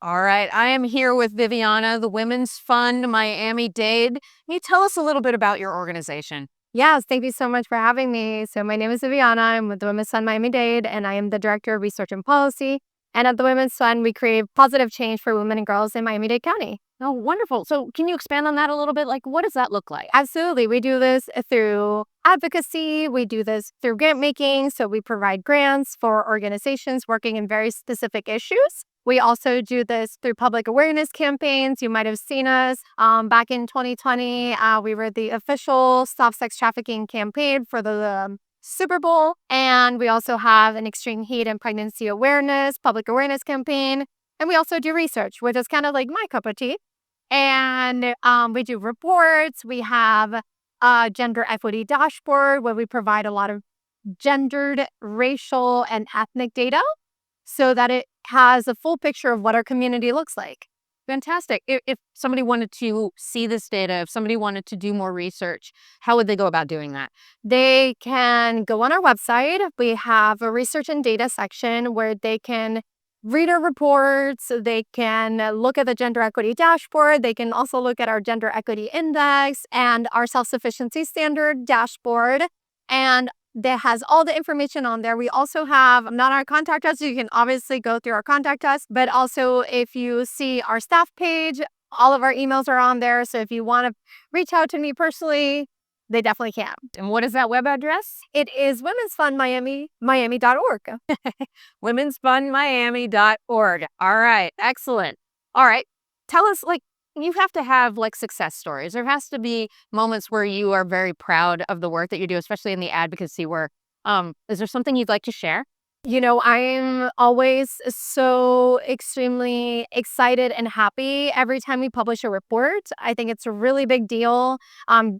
All right, I am here with Viviana, the Women's Fund Miami-Dade. Can you tell us a little bit about your organization? Yes, thank you so much for having me. So my name is Viviana. I'm with the Women's Fund Miami-Dade, and I am the Director of Research and Policy. And at the Women's Fund, we create positive change for women and girls in Miami-Dade County. Oh, wonderful. So can you expand on that a little bit? Like, what does that look like? Absolutely. We do this through advocacy. We do this through grant making. So we provide grants for organizations working in very specific issues. We also do this through public awareness campaigns. You might have seen us back in 2020. We were the official Stop Sex Trafficking campaign for the Super Bowl. And we also have an extreme heat and pregnancy awareness, public awareness campaign. And we also do research, which is kind of like my cup of tea. And we do reports. We have a gender equity dashboard where we provide a lot of gendered, racial, and ethnic data so that it has a full picture of what our community looks like. Fantastic. If somebody wanted to see this data, if somebody wanted to do more research, how would they go about doing that? They can go on our website. We have a research and data section where they can read our reports. They can look at the gender equity dashboard. They can also look at our gender equity index and our self-sufficiency standard dashboard. And that has all the information on there. We also have not our contact us. You can obviously go through our contact us, but also if you see our staff page, all of our emails are on there. So if you want to reach out to me personally, they definitely can. And what is that web address? It is Women's Fund Miami.org. Womensfundmiami.org. All right, excellent. All right, tell us, you have to have success stories. There has to be moments where you are very proud of the work that you do, especially in the advocacy work. Is there something you'd like to share? You know, I'm always so extremely excited and happy every time we publish a report. I think it's a really big deal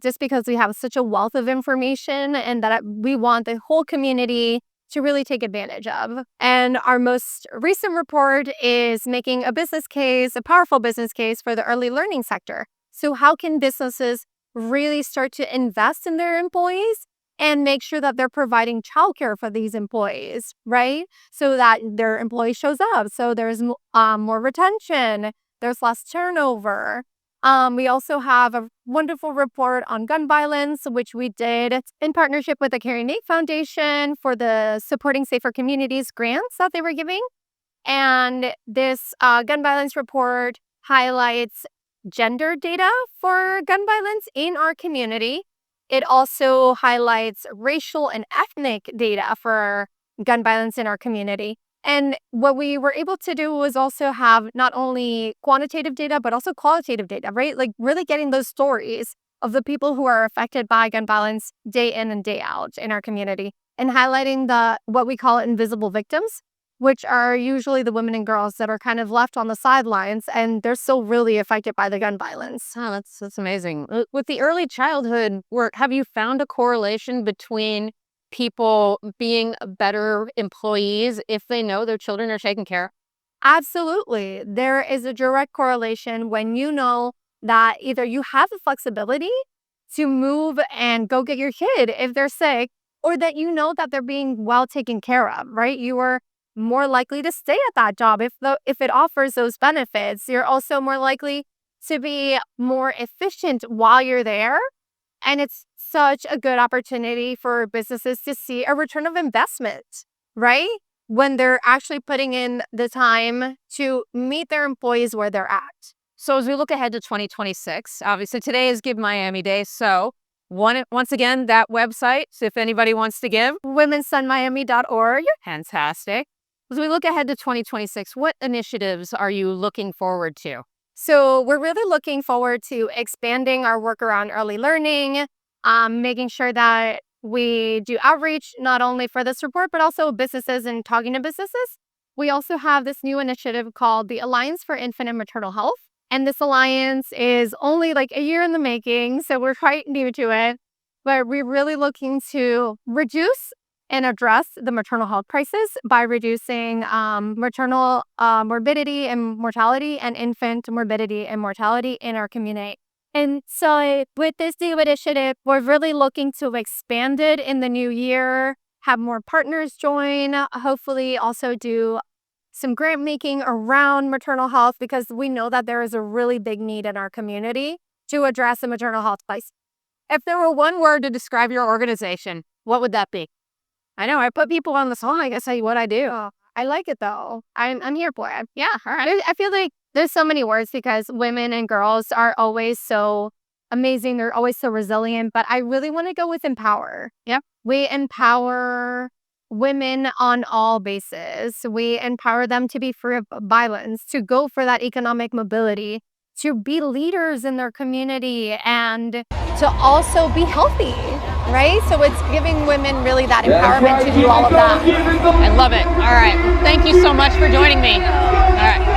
just because we have such a wealth of information and that we want the whole community to really take advantage of. And our most recent report is making a business case, a powerful business case for the early learning sector. So how can businesses really start to invest in their employees and make sure that they're providing childcare for these employees, right? So that their employee shows up. So there's more retention, there's less turnover. We also have a wonderful report on gun violence, which we did in partnership with the Carrie Nate Foundation for the Supporting Safer Communities grants that they were giving. And this gun violence report highlights gender data for gun violence in our community. It also highlights racial and ethnic data for gun violence in our community. And what we were able to do was also have not only quantitative data, but also qualitative data, right? Like really getting those stories of the people who are affected by gun violence day in and day out in our community and highlighting what we call invisible victims, which are usually the women and girls that are kind of left on the sidelines and they're still really affected by the gun violence. Oh, that's amazing. With the early childhood work, have you found a correlation between people being better employees if they know their children are taken care of? Absolutely. There is a direct correlation when you know that either you have the flexibility to move and go get your kid if they're sick, or that you know that they're being well taken care of, right? You are more likely to stay at that job if it offers those benefits. You're also more likely to be more efficient while you're there. And it's such a good opportunity for businesses to see a return of investment, right? When they're actually putting in the time to meet their employees where they're at. So as we look ahead to 2026, obviously today is Give Miami Day. So once again, that website, so if anybody wants to give. womensfundmiami.org. Fantastic. As we look ahead to 2026, what initiatives are you looking forward to? So we're really looking forward to expanding our work around early learning, making sure that we do outreach not only for this report, but also businesses and talking to businesses. We also have this new initiative called the Alliance for Infant and Maternal Health. And this alliance is only like a year in the making, so we're quite new to it. But we're really looking to reduce and address the maternal health crisis by reducing maternal morbidity and mortality and infant morbidity and mortality in our community. And so with this new initiative, we're really looking to expand it in the new year, have more partners join, hopefully also do some grant making around maternal health because we know that there is a really big need in our community to address the maternal health crisis. If there were one word to describe your organization, what would that be? I know I put people on the spot. I guess what I do. Oh, I like it though. I'm here for it. Yeah. All right. I feel like there's so many words because women and girls are always so amazing. They're always so resilient, but I really want to go with empower. Yeah. We empower women on all bases. We empower them to be free of violence, to go for that economic mobility, to be leaders in their community, and to also be healthy, right? So it's giving women really that empowerment to do all of that. I love it. All right. Well, thank you so much for joining me. All right.